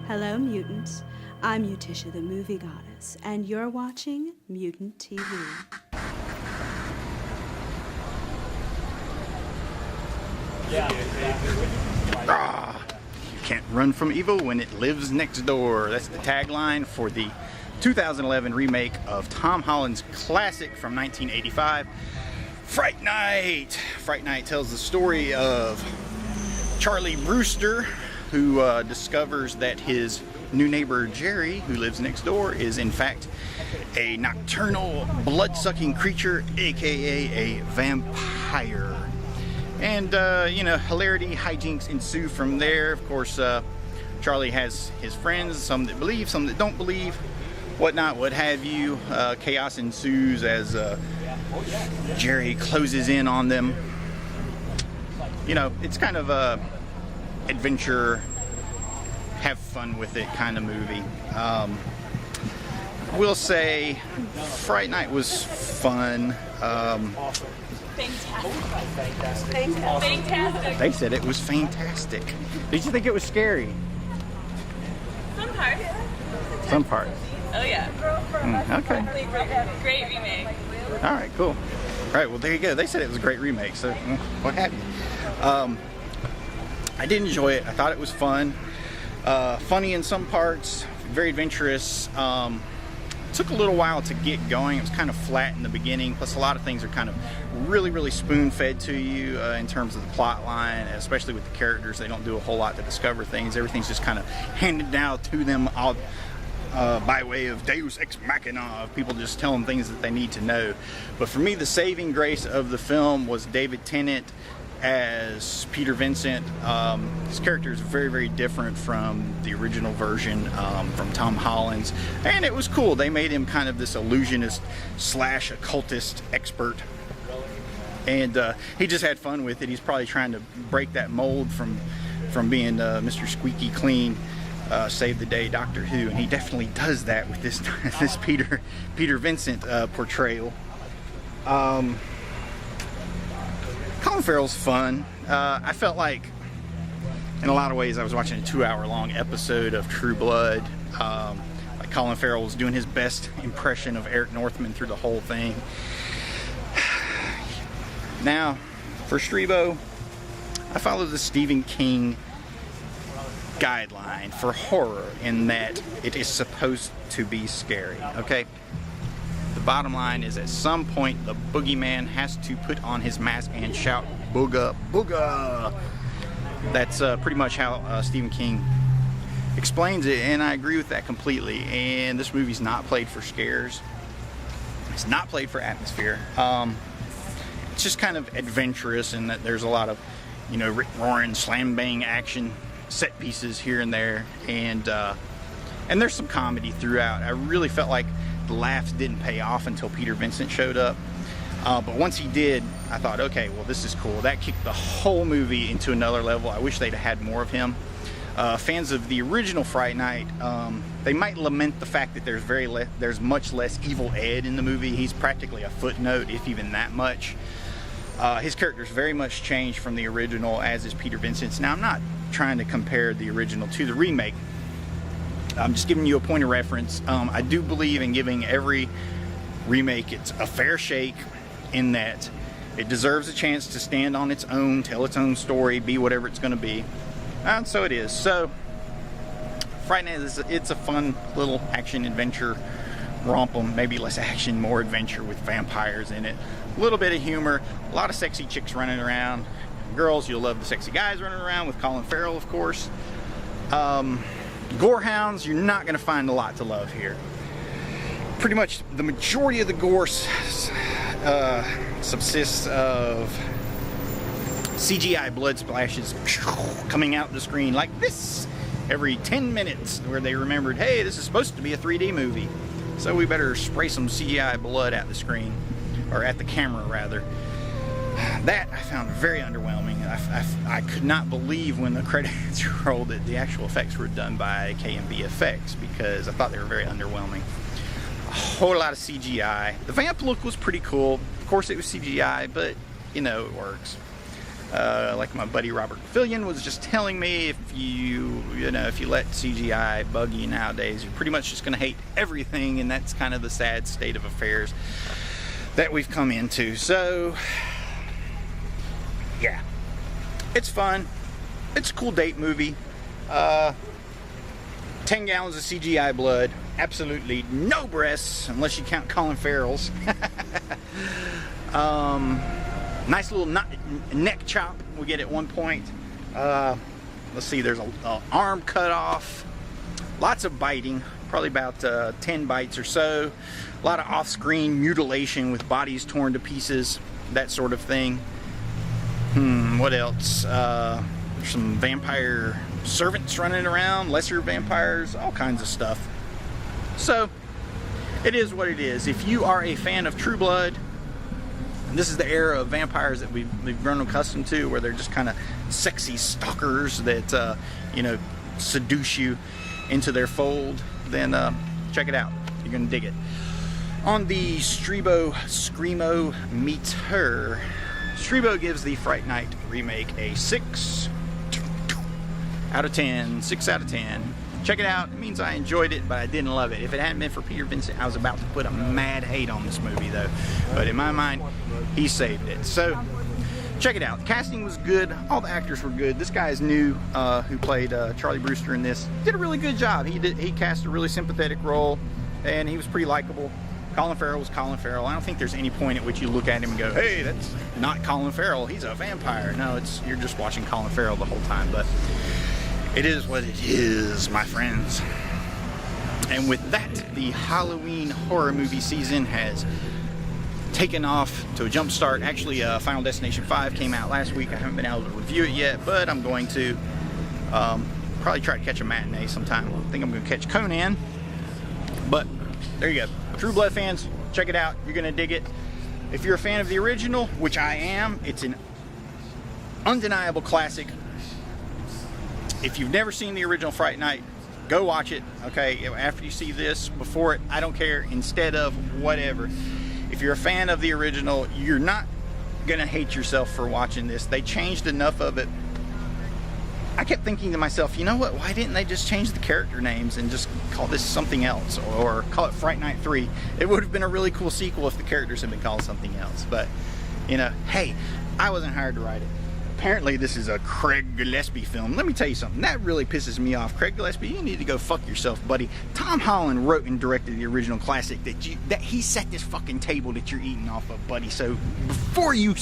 Hello, mutants. I'm Utisha, the movie goddess, and you're watching Mutant TV. You can't run from evil when it lives next door. That's the tagline for the 2011 remake of Tom Holland's classic from 1985, Fright Night. Fright Night tells the story of Charlie Brewster, who discovers that his new neighbor Jerry, who lives next door, is in fact a nocturnal, blood-sucking creature, aka a vampire. And, you know, hilarity, hijinks ensue from there. Of course, Charlie has his friends, some that believe, some that don't believe, whatnot, what have you. Chaos ensues as Jerry closes in on them. You know, it's kind of a adventure, have fun with it kind of movie. We'll say Fright Night was fun. Fantastic. They said it was fantastic. Did you think it was scary? Some parts. Some parts. Oh yeah. Okay. Great remake. All right, cool. All right, well, there you go. They said it was a great remake, so what have you. I did enjoy it. I thought it was fun. Funny in some parts, very adventurous. Took a little while to get going. It was kind of flat in the beginning, plus a lot of things are kind of really spoon-fed to you in terms of the plot line, especially with the characters. They don't do a whole lot to discover things. Everything's just kind of handed down to them all, by way of Deus Ex Machina, of people just telling things that they need to know. But for me, the saving grace of the film was David Tennant as Peter Vincent. His character is very different from the original version, from Tom Holland's, and it was cool. They made him kind of this illusionist slash occultist expert, and he just had fun with it. He's probably trying to break that mold from being Mr. Squeaky Clean, Save the Day Doctor Who, and he definitely does that with this this Peter Vincent portrayal. Colin Farrell's fun. I felt like, in a lot of ways, I was watching a 2-hour-long episode of True Blood. Like Colin Farrell was doing his best impression of Eric Northman through the whole thing. Now, for Strebo, I follow the Stephen King guideline for horror in that it is supposed to be scary, okay? The bottom line is, at some point, the boogeyman has to put on his mask and shout, "Booga, booga!" That's pretty much how Stephen King explains it, and I agree with that completely. And this movie's not played for scares. It's not played for atmosphere. It's just kind of adventurous in that there's a lot of, you know, rip-roaring, slam-bang action set pieces here and there, and there's some comedy throughout. I really felt like the laughs didn't pay off until Peter Vincent showed up, but once he did, I thought, okay, well, this is cool. That kicked the whole movie into another level. I wish they'd had more of him. Fans of the original Fright Night, they might lament the fact that there's much less Evil Ed in the movie. He's practically a footnote, if even that much. His character's very much changed from the original, as is Peter Vincent's. Now, I'm not trying to compare the original to the remake. I'm just giving you a point of reference. I do believe in giving every remake it's a fair shake, in that it deserves a chance to stand on its own, tell its own story, be whatever it's going to be. And so it is. So, Fright Night it's a fun little action-adventure rompum. Maybe less action, more adventure with vampires in it. A little bit of humor, a lot of sexy chicks running around. Girls, you'll love the sexy guys running around with Colin Farrell, of course. Gorehounds, you're not going to find a lot to love here. Pretty much the majority of the gore subsists of CGI blood splashes coming out the screen like this every 10 minutes, where they remembered, hey, this is supposed to be a 3D movie, so we better spray some CGI blood at the screen, or at the camera rather. That I found very underwhelming. I could not believe when the credits rolled that the actual effects were done by K&B Effects, because I thought they were very underwhelming. A whole lot of CGI. The vamp look was pretty cool. Of course it was CGI, but you know, it works. Like my buddy Robert Fillion was just telling me, if you let CGI bug you nowadays, you're pretty much just going to hate everything, and that's kind of the sad state of affairs that we've come into. So, yeah, it's fun. It's a cool date movie. 10 gallons of CGI blood. Absolutely no breasts, unless you count Colin Farrell's. Nice little neck chop we get at one point. Let's see, there's a arm cut off. Lots of biting, probably about 10 bites or so. A lot of off-screen mutilation with bodies torn to pieces, that sort of thing. What else? There's some vampire servants running around, lesser vampires, all kinds of stuff. So, it is what it is. If you are a fan of True Blood, and this is the era of vampires that we've grown accustomed to, where they're just kind of sexy stalkers that, seduce you into their fold, then check it out. You're going to dig it. On the Strebo Screamo meter, Strebo gives the Fright Night remake a 6 out of 10. 6 out of 10. Check it out. It means I enjoyed it, but I didn't love it. If it hadn't been for Peter Vincent, I was about to put a mad hate on this movie, though. But in my mind, he saved it. So, check it out. The casting was good. All the actors were good. This guy is new, who played Charlie Brewster in this. Did a really good job. He cast a really sympathetic role, and he was pretty likable. Colin Farrell was Colin Farrell. I don't think there's any point at which you look at him and go, hey, that's not Colin Farrell. He's a vampire. No, you're just watching Colin Farrell the whole time. But it is what it is, my friends. And with that, the Halloween horror movie season has taken off to a jump start. Actually, Final Destination 5 came out last week. I haven't been able to review it yet, but I'm going to probably try to catch a matinee sometime. I think I'm going to catch Conan. But there you go. True Blood fans, check it out. You're going to dig it. If you're a fan of the original, which I am, it's an undeniable classic. If you've never seen the original Fright Night, go watch it, okay? After you see this, before it, I don't care. Instead of, whatever. If you're a fan of the original, you're not going to hate yourself for watching this. They changed enough of it. I kept thinking to myself, you know what? Why didn't they just change the character names and just call this something else? Or call it Fright Night 3? It would have been a really cool sequel if the characters had been called something else. But, hey, I wasn't hired to write it. Apparently this is a Craig Gillespie film. Let me tell you something, that really pisses me off. Craig Gillespie, you need to go fuck yourself, buddy. Tom Holland wrote and directed the original classic that he set this fucking table that you're eating off of, buddy. So before you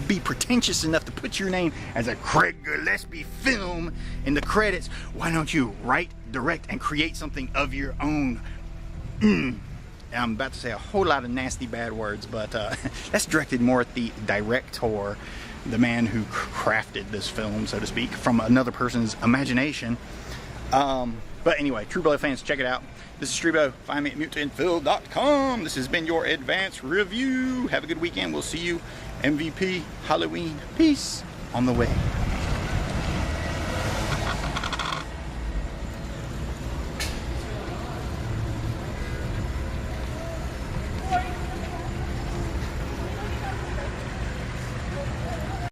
be pretentious enough to put your name as a Craig Gillespie film in the credits, why don't you write, direct, and create something of your own? I'm about to say a whole lot of nasty bad words, but that's directed more at the director, the man who crafted this film, so to speak, from another person's imagination. But anyway, True Blood fans, check it out. This is Strebo. Find me at mutantphil.com. This has been your advanced review. Have a good weekend. We'll see you MVP Halloween. Peace on the way.